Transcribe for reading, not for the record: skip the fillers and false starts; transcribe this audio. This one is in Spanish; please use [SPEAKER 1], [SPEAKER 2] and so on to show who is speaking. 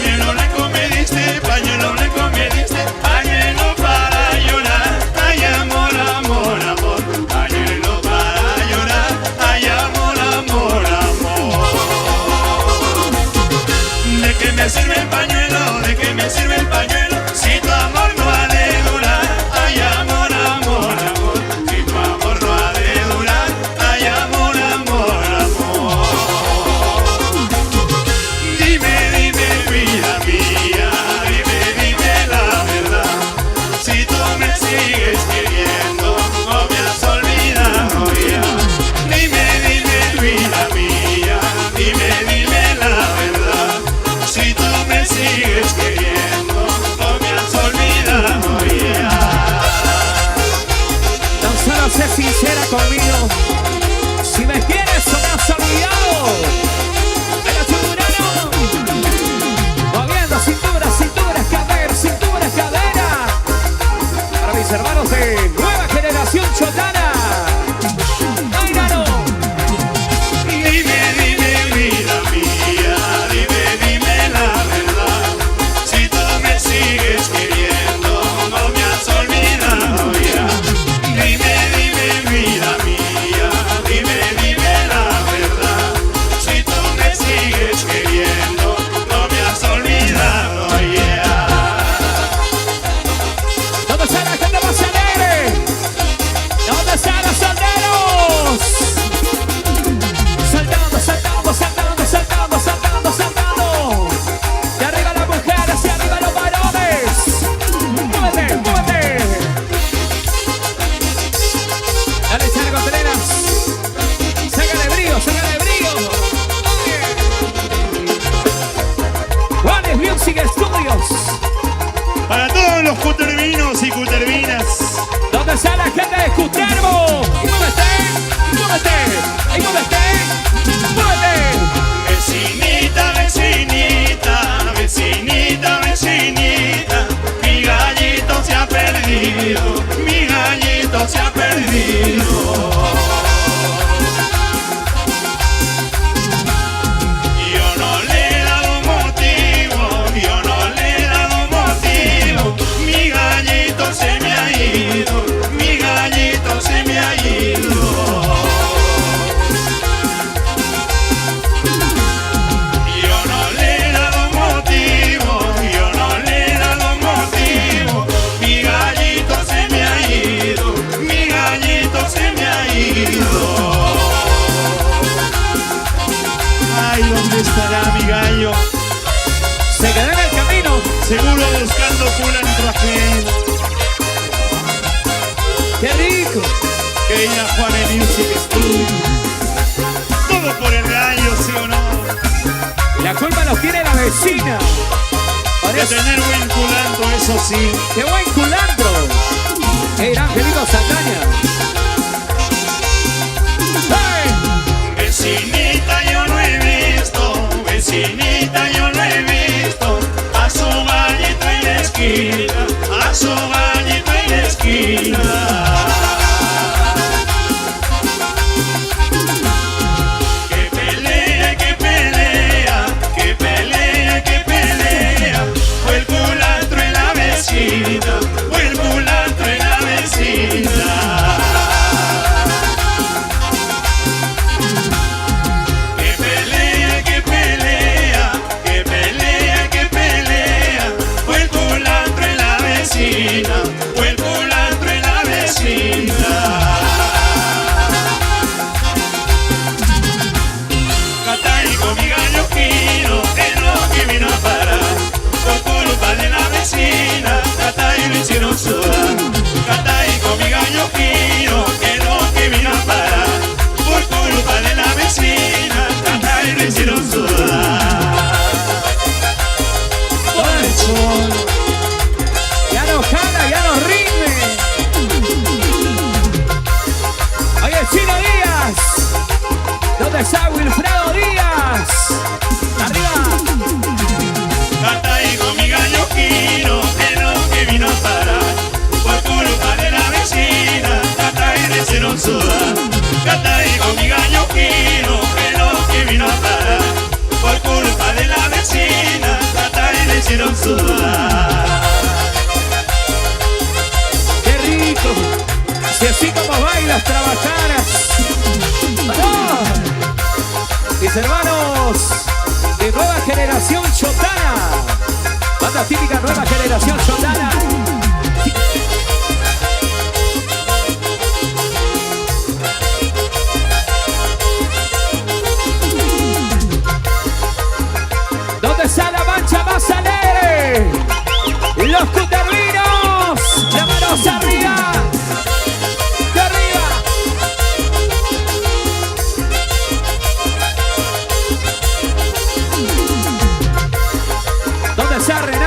[SPEAKER 1] pañuelo blanco me diste, pañuelo blanco me diste, pañuelo para llorar. Ay, amor, amor, amor, pañuelo para llorar. Ay, amor, amor, amor. ¿De qué me sirve el pañuelo? ¿De qué me sirve el pañuelo? Si tu amor no ha de durar. Ay, amor, amor, amor, si tu amor no ha de durar. Ay, amor, amor, amor. Dime, dime, vida mía, dime, dime la verdad. Si tú me sigues queriendo, no me has olvidado ya. Dime, dime, vida mía, dime, dime la verdad. Si tú me sigues queriendo, no me has olvidado ya.
[SPEAKER 2] Tan solo sé sincera conmigo. Si me quieres o me has olvidado. Venga, Chimurano. Moviendo cintura, cintura, cadera, cintura, cadera. Para mis hermanos de nueva generación chotana. ¡Bailalo!
[SPEAKER 1] Dime, dime, vida mía, dime, dime la verdad. Si tú me sigues queriendo, no me has olvidado ya. Dime, dime, vida mía, dime, dime la verdad. Si tú me sigues queriendo, no me has olvidado ya.
[SPEAKER 2] ¿Dónde está la gente más alegre? ¿Dónde están los solteros? Saltando, saltando, saltando, saltando, saltando, saltando. De arriba las mujeres y arriba los varones. Muévete, muévete. Dale, Charco, Telenas. Sácale brío, sácale brío. Juanes Music Studios.
[SPEAKER 1] Para todos los cutervinos y cutervinas.
[SPEAKER 2] ¿Dónde está la gente de Cutervo? Y muévete, muévete, y muévete, muévete.
[SPEAKER 1] Vecinita, vecinita, vecinita, vecinita, mi gallito se ha perdido, mi gallito se ha perdido. Yo no le he dado motivo, yo no le he dado motivo, mi gallito se me ha ido, mi gallito se me ha ido. Yo no le he dado motivo, yo no le he dado motivo, mi gallito se me ha ido, mi gallito se me ha ido. Ay, ¿dónde estará mi gallo?
[SPEAKER 2] Se quedó en el camino.
[SPEAKER 1] Seguro buscando culantro ajeno.
[SPEAKER 2] ¡Qué rico!
[SPEAKER 1] Que ir a Juanes Music Studio. Todo por el gallo, ¿sí o no?
[SPEAKER 2] La culpa los tiene la vecina. Por
[SPEAKER 1] De
[SPEAKER 2] eso,
[SPEAKER 1] tener buen culantro, eso sí.
[SPEAKER 2] ¡qué buen culantro! ¡Qué gran Angelito Saldaña! ¡Hey!
[SPEAKER 1] Vecinita, yo no he visto, vecinita, yo no he visto a su gallito en la esquina, a su gallito en la esquina. Que pelea, que pelea, que pelea, que pelea, fue el culantro en la vecina, fue el culantro en la vecina. Que pelea, que pelea, que pelea, que pelea, fue el culantro en la vecina, fue el culantro en la vecina. Catay con mi gallo fino, en lo que vino a parar, por culpa de la vecina, Catay lo hicieron sudar. Catay con mi gallo fino, en lo que vino a parar, por culpa de la vecina, Catay lo hicieron sudar. Por el sol.
[SPEAKER 2] ¡Ya no jala, ya no rinde! Oye, Chino Díaz. ¿Dónde está Wilfredo Díaz? ¡Arriba!
[SPEAKER 1] Catay con mi gallo fino, en lo que vino a parar, por culpa de la vecina, Catay lo hicieron sudar. Catay con mi gallo fino, en lo que vino a parar, por culpa de la vecina, Catay sudar.
[SPEAKER 2] ¡Qué rico! Si así como bailas, trabajaras. ¡Vamos! Mis hermanos de Nueva Generación Chotana. Banda típica Nueva Generación Chotana. ¿Dónde está la mancha más alegre? Los cutervinos, las manos arriba, de arriba. ¿Dónde está Renato?